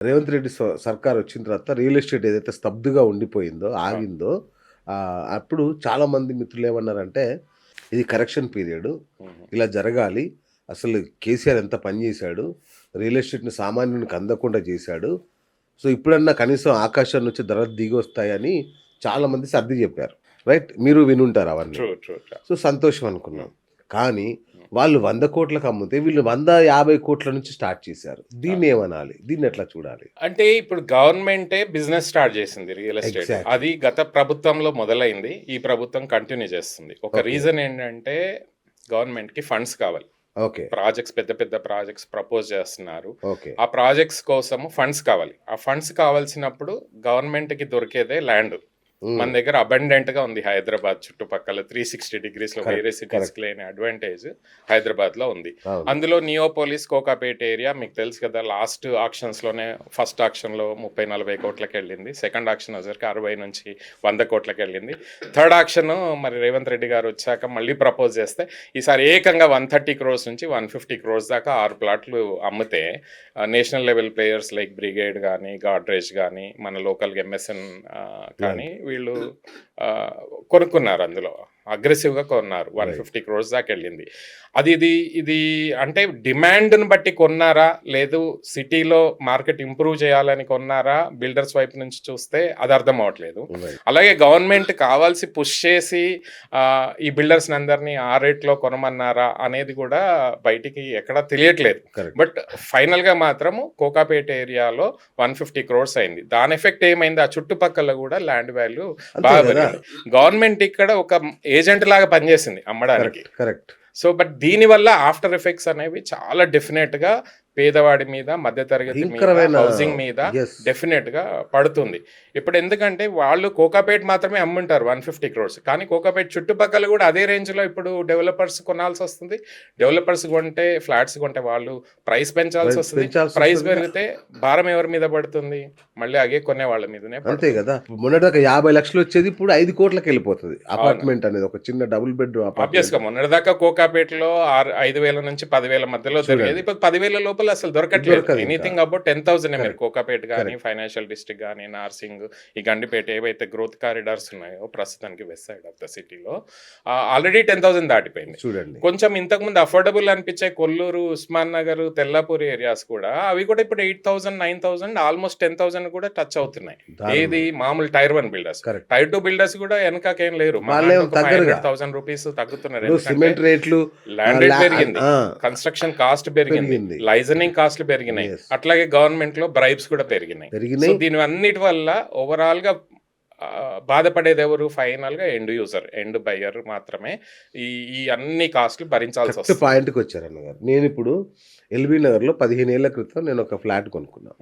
రేవంత్ రెడ్డి సర్కార్ వచ్చిన తర్వాత రియల్ ఎస్టేట్ ఏదైతే స్తబ్దుగా ఉండిపోయిందో, ఆగిందో అప్పుడు చాలామంది మిత్రులు ఏమన్నారంటే, ఇది కరెక్షన్ పీరియడు. హుహు. ఇలా జరగాలి. అసలు కేసీఆర్ ఎంత పని చేశాడు. రియల్ ఎస్టేట్‌ని సామాన్యునికి అందకుండా చేశాడు. సో, ఇప్పుడన్నా కనీసం ఆకాశం నుంచి ధరలు దిగొస్తాయని చాలామంది సర్ది చెప్పారు. రైట్? మీరు వినుంటారు అవన్నీ. ట్రూ. ట్రూ. ట్రూ. సో, సంతోషం అనుకున్నాం. కానీ వాళ్ళు 100,00,00,000కి అమ్మితే వీళ్ళు 100, 50,00,00,000 నుంచి స్టార్ట్ చేశారు. దీన్నేమనాలి? దీన్నెట్లా చూడాలి? అంటే ఇప్పుడు గవర్నమెంటే బిజినెస్ స్టార్ట్ చేసింది రియల్ ఎస్టేట్. ఎగ్జాక్ట్‌లీ. అది గత ప్రభుత్వంలో మొదలైంది. ఈ ప్రభుత్వం కంటిన్యూ చేస్తుంది. ఒక ఓకే. రీజన్ ఏంటంటే గవర్నమెంట్‌కి ఫండ్స్ కావాలి. ఓకే. ప్రాజెక్ట్స్ పెద్ద పెద్ద ప్రాజెక్ట్స్ ప్రపోజ్ చేస్తున్నారు. ఓకే. ఆ ప్రాజెక్ట్స్ కోసము ఫండ్స్ కావాలి. ఆ ఫండ్స్ కావాల్సినప్పుడు గవర్నమెంట్‌కి దొరికేదే ల్యాండ్. మన హ్మ్. దగ్గర అబండెంట్‌గా ఉంది హైదరాబాద్ చుట్టుపక్కల 360 డిగ్రీస్‌లో కరెక్ట్. వేరే సిటీస్‌కి లేని అడ్వాంటేజ్ హైదరాబాద్‌లో ఉంది. అవును. అందులో నియోపోలిస్, కోకాపేట్ ఏరియా మీకు తెలుసు కదా! లాస్ట్ ఆక్షన్స్‌లోనే ఫస్ట్ ఆక్షన్‌లో 30, 40 కోట్లకెళ్ళింది. సెకండ్ ఆక్షన్ వచ్చేసరికి 60-100 కోట్లకెళ్ళింది. థర్డ్ ఆక్షన్ మరి రేవంత్ రెడ్డి గారు వచ్చాక మళ్ళీ ప్రపోజ్ చేస్తే ఈసారి ఏకంగా 130 క్రోర్స్ నుంచి 150 క్రోర్స్ దాకా 6 ప్లాట్లు అమ్మితే national level players like brigade కానీ, గాడ్రేజ్ కానీ, మన లోకల్‌గా ఎంఎస్ఎన్ కానీ వీళ్ళు కొనుక్కున్నారు. అందులో అగ్రెసివ్గా కొన్నారు. 150 క్రోర్స్ దాకా వెళ్ళింది. ఇది అంటే డిమాండ్ని బట్టి కొన్నారా, లేదు సిటీలో మార్కెట్ ఇంప్రూవ్ చేయాలని కొన్నారా, బిల్డర్స్ వైపు నుంచి చూస్తే అది అర్థం అవ్వట్లేదు. అలాగే గవర్నమెంట్ కావాల్సి పుష్ చేసి ఈ బిల్డర్స్ అందరినీ ఆ రేట్లో కొనమన్నారా అనేది కూడా బయటికి ఎక్కడా తెలియట్లేదు. బట్ ఫైనల్గా మాత్రము కోకాపేట ఏరియాలో 150 క్రోర్స్ అయింది. దాని ఎఫెక్ట్ ఏమైంది, ఆ చుట్టుపక్కల కూడా ల్యాండ్ వాల్యూ బాగా పెరిగింది. గవర్నమెంట్ ఇక్కడ ఒక ఏజెంట్ లాగా పనిచేసింది అమ్మడానికి. కరెక్ట్. సో బట్ దీనివల్ల ఆఫ్టర్ ఎఫెక్ట్స్ అనేవి చాలా డెఫినెట్ గా పేదవాడి మీద, మధ్యతరగతి మీద, హౌసింగ్ మీద డెఫినెట్ గా పడుతుంది. ఇప్పుడు ఎందుకంటే వాళ్ళు కోకాపేట్ మాత్రమే అమ్ముంటారు 150 క్రోర్స్, కానీ కోకాపేట్ చుట్టుపక్కల కూడా అదే రేంజ్ లో ఇప్పుడు డెవలపర్స్ కొనాల్సి వస్తుంది. డెవలపర్స్ కొంటే, ఫ్లాట్స్ కొంటే వాళ్ళు ప్రైస్ పెంచాల్సి వస్తుంది. ప్రైస్ పెరిగితే భారం ఎవరి మీద పడుతుంది? మళ్ళీ అగే కొనే వాళ్ళ మీదనే. అంతే కదా. మొన్నటిదాకా 50 లక్షలు వచ్చేది ఇప్పుడు 5 కోట్లకి వెళ్ళిపోతుంది. అపార్ట్మెంట్ అనేది ఒక చిన్న డబుల్ బెడ్రూమ్ ఆబ్వియస్ గా మొన్నటిదాకా కోకాపేటలో 5,000 నుంచి 10,000 మధ్యలో దొరికేది. ఇప్పుడు 10,000 లోపల అసలు దొరకట్లేదు. ఎనీథింగ్ అబౌట్ 10,000 మీరు కోకాపేట కానీ, ఫైనాన్షియల్ డిస్ట్రిక్ట్ కానీ, నార్సింగ్, ఈ గండిపేట ఏవైతే గ్రోత్ కారిడార్స్ ఉన్నాయో ప్రస్తుతానికి వెస్ట్ సైడ్ ఆఫ్ ద సిటీలో ఆల్రెడీ 10,000 దాటిపోయింది. చూడండి. కొంచెం ఇంతకుముందు అఫోర్డబుల్ అనిపించే కొల్లూరు, ఉస్మాన్ నగర్, తెల్లాపూర్ ఏరియాస్ కూడా అవి కూడా ఇప్పుడు 8,000, 9,000, ఆల్మోస్ట్ 10,000 కూడా టచ్ అవుతున్నాయి. ఏది మామూలు టైర్ 1 బిల్డర్స్. టైర్ 2 బిల్డర్స్ కూడా వెనకకేం లేరు. 500,000 రూపీస్ తగ్గుతున్నారు. సిమెంట్ రేట్లు, ల్యాండ్ రేట్ పెరిగింది, కన్స్ట్రక్షన్ కాస్ట్ పెరిగింది, లైజనింగ్ కాస్ట్ పెరిగినాయి, అట్లాగే గవర్నమెంట్ లో బ్రైబ్స్ కూడా పెరిగినాయి. సో దీని అన్నిటి వల్ల ఓవరాల్ గా బాధపడేది ఎవరు? ఫైనల్ గా ఎండ్ యూజర్, ఎండ్ బయ్యర్ మాత్రమే ఈ అన్ని కాస్ట్లు భరించాల్సి వస్తుంది. పాయింట్కి వచ్చారు అన్నగారు. నేను ఇప్పుడు ఎల్బీ నగర్ లో 15 ఏళ్ల క్రితం నేను ఒక ఫ్లాట్ కొనుక్కున్నా.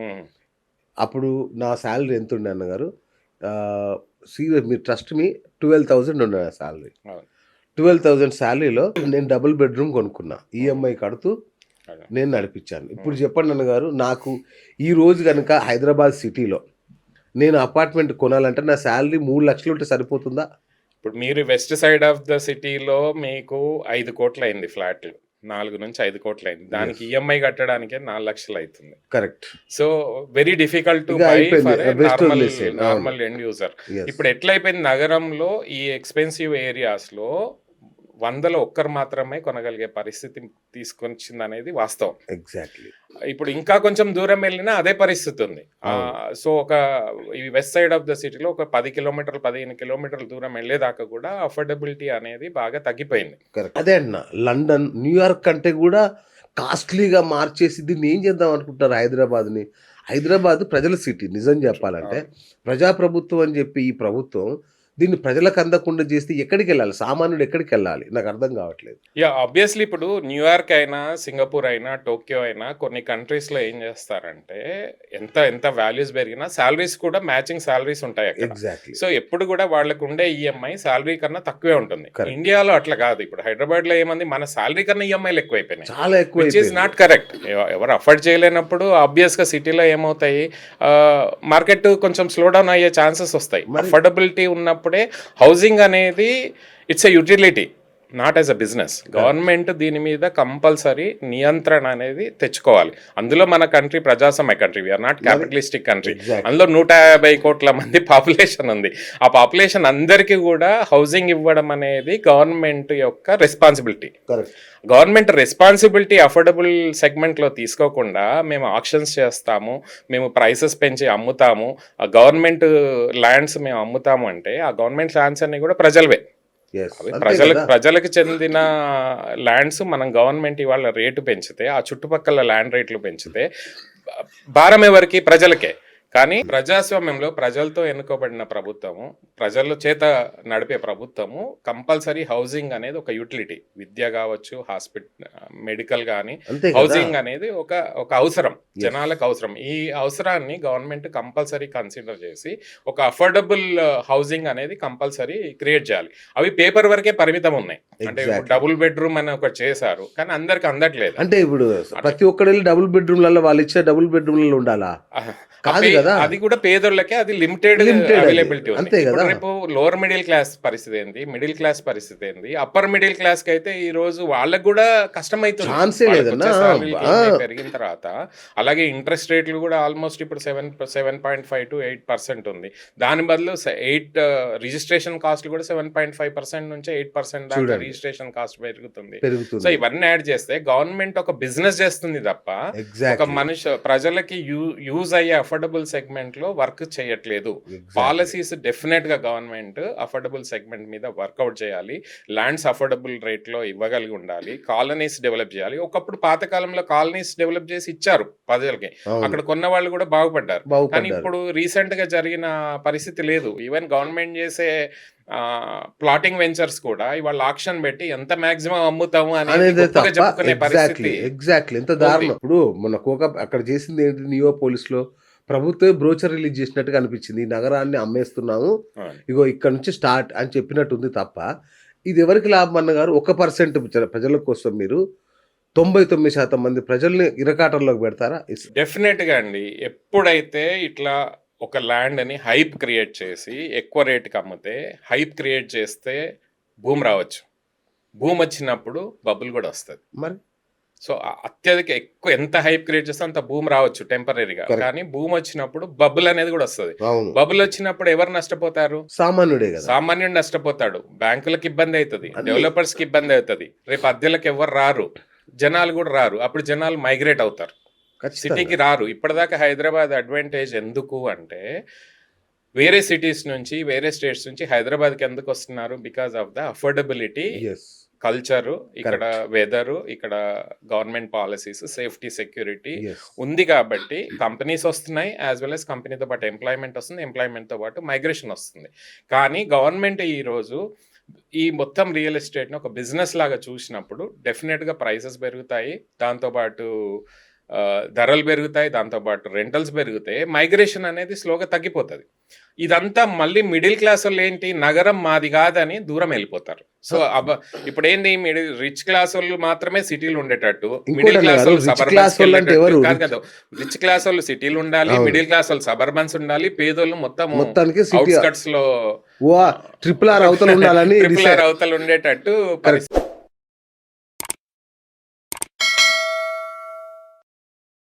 అప్పుడు నా శాలరీ ఎంత ఉండే అన్నగారు? మీరు ట్రస్ట్ మీ 12,000 ఉండే నా శాలరీ. 12,000 శాలరీలో నేను డబుల్ బెడ్రూమ్ కొనుక్కున్నా. ఈఎంఐ కడుతూ నేను నడిపించాను. ఇప్పుడు చెప్పండి అన్నగారు, నాకు ఈ రోజు కనుక హైదరాబాద్ సిటీలో నేను అపార్ట్మెంట్ కొనాలంటే నా శాలరీ 3 లక్షలు ఉంటే సరిపోతుందా? ఇప్పుడు మీరు వెస్ట్ సైడ్ ఆఫ్ ద సిటీలో మీకు 5 కోట్లు అయింది ఫ్లాట్లు, 4 నుంచి 5 కోట్లు అయింది. దానికి ఈఎంఐ కట్టడానికే 4 లక్షలు అవుతుంది. Correct. So very difficult to buy for normal end user. ఇప్పుడు ఎట్లయిపోయింది, నగరంలో ఈ ఎక్స్పెన్సివ్ ఏరియాస్ లో 100లో ఒక్కరు మాత్రమే కొనగలిగే పరిస్థితి తీసుకొచ్చింది అనేది వాస్తవం. ఎగ్జాక్ట్లీ. ఇప్పుడు ఇంకా కొంచెం దూరం వెళ్ళినా అదే పరిస్థితి ఉంది. సో ఒక ఈ వెస్ట్ సైడ్ ఆఫ్ ద సిటీలో ఒక 10 కిలోమీటర్లు, 15 కిలోమీటర్ల దూరం వెళ్ళేదాకా కూడా అఫోర్డబిలిటీ అనేది బాగా తగ్గిపోయింది. అదే అన్న, లండన్, న్యూయార్క్ కంటే కూడా కాస్ట్లీగా మార్చేసి దీన్ని ఏం చేద్దాం అనుకుంటారు హైదరాబాద్ని? హైదరాబాద్ ప్రజల సిటీ. నిజం చెప్పాలంటే ప్రజాప్రభుత్వం అని చెప్పి ఈ ప్రభుత్వం దీన్ని ప్రజలకు అందకుండా చేస్తే ఎక్కడికి వెళ్ళాలి? సామాన్యుడు ఎక్కడికి వెళ్ళాలి? నాకు అర్థం కావట్లేదు. ఆబ్వియస్లీ ఇప్పుడు న్యూయార్క్ అయినా, సింగపూర్ అయినా, టోక్యో అయినా కొన్ని కంట్రీస్లో ఏం చేస్తారంటే ఎంత వాల్యూస్ పెరిగినా శాలరీస్ కూడా మ్యాచింగ్ శాలరీస్ ఉంటాయి అక్కడ. ఎగ్జాక్ట్లీ. సో ఎప్పుడు కూడా వాళ్ళకు ఉండే ఈఎంఐ శాలరీ కన్నా తక్కువే ఉంటుంది. ఇండియాలో అట్లా కాదు. ఇప్పుడు హైదరాబాద్ లో ఏమంది, మన శాలరీ కన్నా ఈఎంఐలు ఎక్కువైపోయినాయి. చాలా ఎక్కువ. Which is not correct. ఎవరు అఫోర్డ్ చేయలేనప్పుడు ఆబ్వియస్ గా సిటీలో ఏమవుతాయి, మార్కెట్ కొంచెం స్లో డౌన్ అయ్యే ఛాన్సెస్ వస్తాయి. అఫోర్డబిలిటీ ఉన్నప్పుడు హౌసింగ్ అనేది it's a utility. Not as a business. Government దీని మీద కంపల్సరీ నియంత్రణ అనేది తెచ్చుకోవాలి. అందులో మన కంట్రీ ప్రజాస్వామ్య country, we are not capitalistic country. Exactly. అందులో 150 కోట్ల మంది పాపులేషన్ ఉంది. ఆ పాపులేషన్ అందరికీ కూడా హౌసింగ్ ఇవ్వడం అనేది గవర్నమెంట్ యొక్క responsibility. Correct. Government responsibility affordable సెగ్మెంట్లో తీసుకోకుండా మేము ఆక్షన్స్ చేస్తాము, మేము ప్రైసెస్ పెంచి అమ్ముతాము, ఆ గవర్నమెంట్ ల్యాండ్స్ మేము అమ్ముతాము అంటే ఆ గవర్నమెంట్ ల్యాండ్స్ అన్ని కూడా ప్రజలవే. Yes. అవి అంతే కదా. ప్రజలకు చెందిన ల్యాండ్స్ మనం గవర్నమెంట్ ఇవాళ రేటు పెంచితే, ఆ చుట్టుపక్కల ల్యాండ్ రేట్లు పెంచితే భారం ఎవరికి? ప్రజలకే. కానీ ప్రజాస్వామ్యంలో ప్రజలతో ఎన్నుకోబడిన ప్రభుత్వము, ప్రజల చేత నడిపే ప్రభుత్వము కంపల్సరీ హౌసింగ్ అనేది ఒక యూటిలిటీ. విద్య కావచ్చు, మెడికల్ కానీ అంతే కదా. హౌసింగ్ అనేది ఒక అవసరం, జనాలకు అవసరం. ఈ అవసరాన్ని గవర్నమెంట్ కంపల్సరీ కన్సిడర్ చేసి ఒక అఫోర్డబుల్ హౌసింగ్ అనేది కంపల్సరీ క్రియేట్ చేయాలి. అవి పేపర్ వరకే పరిమితం ఉన్నాయి. అంటే Exactly. డబుల్ బెడ్రూమ్ అని ఒకటి చేశారు, కానీ అందరికి అందట్లేదు. అంటే ఇప్పుడు ప్రతి ఒక్కరు వెళ్ళి డబుల్ బెడ్రూమ్లలో వాళ్ళు ఇచ్చే డబుల్ బెడ్రూమ్లలో ఉండాలా? కాదు కదా. అది కూడా పేదోళ్ళకే, అది లిమిటెడ్ Limited అది. అవైలబిలిటీ ఉంది. అంతే కదా. ఇప్పుడు రేపు లోవర్ మిడిల్ క్లాస్ పరిస్థితి ఏంది, మిడిల్ క్లాస్ పరిస్థితి ఏంది, అప్పర్ మిడిల్ క్లాస్ కి అయితే ఈ రోజు వాళ్ళకి కూడా కష్టమైతుంది. ఛాన్సే వాళ్ళకి లేదన్నా. వచ్చే salaries అన్నీ పెరిగిన తర్వాత, అలాగే ఇంట్రెస్ట్ రేట్లు కూడా ఆల్మోస్ట్ ఇప్పుడు 7.5 to 8% ఉంది. దాని బదులు 8 రిజిస్ట్రేషన్ కాస్ట్ కూడా 7.5% నుంచి 8% దాకా చూడండి. రిజిస్ట్రేషన్ కాస్ట్ పెరుగుతుంది. పెరుగుతుంది. సో ఇవన్నీ యాడ్ చేస్తే గవర్నమెంట్ ఒక బిజినెస్ చేస్తుంది తప్ప ఒక ఎగ్జాక్ట్లీ. మనిషి ప్రజలకి యూజ్ అయ్యే అఫోర్డబుల్ సెగ్మెంట్ లో వర్క్ చేయట్లేదు. పాలసీస్ డెఫినెట్ గా గవర్నమెంట్ అఫోర్డబుల్ సెగ్మెంట్ మీద వర్కౌట్ చేయాలి. ల్యాండ్స్ అఫోర్డబుల్ రేట్ లో ఇవ్వగలిగి ఉండాలి. కాలనీస్ డెవలప్ చేయాలి. ఒకప్పుడు పాతకాలంలో కాలనీస్ డెవలప్ చేసి ఇచ్చారు ప్రజలకి, అక్కడ కొన్న వాళ్ళు కూడా బాగుపడ్డారు. కానీ ఇప్పుడు రీసెంట్ గా జరిగిన పరిస్థితి లేదు. ఈవెన్ గవర్నమెంట్ చేసే ప్లాటింగ్ వెంచర్స్ కూడా ఇవాళ ఆక్షన్ పెట్టి ఎంత మాక్సిమం అమ్ముతాము అనేది గొప్పగా చెప్పుకునే పరిస్థితి. ఎగ్జాక్ట్లీ. ఎంత దారుణం. ఇప్పుడు మన అక్కడ చేసింది ఏంటి, నియో పోలీస్ లో ప్రభుత్వం బ్రోచర్ రిలీజ్ చేసినట్టుగా అనిపించింది. ఈ నగరాన్ని అమ్మేస్తున్నాము, ఇగో ఇక్కడ నుంచి స్టార్ట్ అని చెప్పినట్టుంది తప్ప ఇది ఎవరికి లాభం అన్నగారు? 1% ప్రజల కోసం మీరు 99% మంది ప్రజల్ని ఇరకాటంలోకి పెడతారా? డెఫినెట్ గా అండి. ఎప్పుడైతే ఇట్లా ఒక ల్యాండ్ అని హైప్ క్రియేట్ చేసి ఎక్కువ రేటుకి అమ్మితే, హైప్ క్రియేట్ చేస్తే భూమి రావచ్చు. భూమి వచ్చినప్పుడు బబుల్ కూడా వస్తుంది. మరి సో అత్యధిక ఎక్కువ ఎంత హైప్ క్రియేట్ చేస్తే అంత భూమి రావచ్చు టెంపరీగా. కానీ భూమి వచ్చినప్పుడు బబుల్ అనేది కూడా వస్తుంది. అవును. బబుల్ వచ్చినప్పుడు ఎవరు నష్టపోతారు? సామాన్యుడే కదా. సామాన్యుడు నష్టపోతాడు. బ్యాంకులకు ఇబ్బంది అవుతుంది, డెవలపర్స్ కి ఇబ్బంది అవుతుంది. రేపు అద్దెలకు ఎవరు రారు, జనాలు కూడా రారు. అప్పుడు జనాలు మైగ్రేట్ అవుతారు, సిటీకి రారు. ఇప్పటిదాకా హైదరాబాద్ అడ్వాంటేజ్ ఎందుకు అంటే, వేరే సిటీస్ నుంచి, వేరే స్టేట్స్ నుంచి హైదరాబాద్కి ఎందుకు వస్తున్నారు? Because of the affordability, culture, ఇక్కడ వెదరు, ఇక్కడ గవర్నమెంట్ పాలసీస్, సేఫ్టీ, సెక్యూరిటీ ఉంది కాబట్టి కంపెనీస్ వస్తున్నాయి. యాజ్ వెల్ as కంపెనీతో పాటు ఎంప్లాయ్మెంట్ వస్తుంది, ఎంప్లాయ్మెంట్తో పాటు మైగ్రేషన్ వస్తుంది. కానీ గవర్నమెంట్ ఈరోజు ఈ మొత్తం రియల్ ఎస్టేట్ని ఒక బిజినెస్ లాగా చూసినప్పుడు డెఫినెట్గా ప్రైసెస్ పెరుగుతాయి, దాంతోపాటు ధరలు పెరుగుతాయి, దాంతోపాటు రెంటల్స్ పెరుగుతాయి, మైగ్రేషన్ అనేది స్లోగా తగ్గిపోతుంది. ఇదంతా మళ్ళీ మిడిల్ క్లాస్ వాళ్ళు ఏంటి, నగరం మాది కాదని దూరం వెళ్ళిపోతారు. సో ఇప్పుడు ఏంటి, రిచ్ క్లాస్ వాళ్ళు మాత్రమే సిటీలు ఉండేటట్టు, మిడిల్ క్లాస్ వాళ్ళు సబర్బన్స్ కాదు కదా. రిచ్ క్లాస్ వాళ్ళు సిటీలు ఉండాలి, మిడిల్ క్లాస్ వాళ్ళు సబర్బన్స్ ఉండాలి, పేదోళ్ళు మొత్తం అవుట్స్కట్స్ లో ట్రిపుల్ ఆర్ అవతల ఉండాలని ట్రిపుల్ ఆర్ అవతల ఉండేటట్టు పరిస్థితి.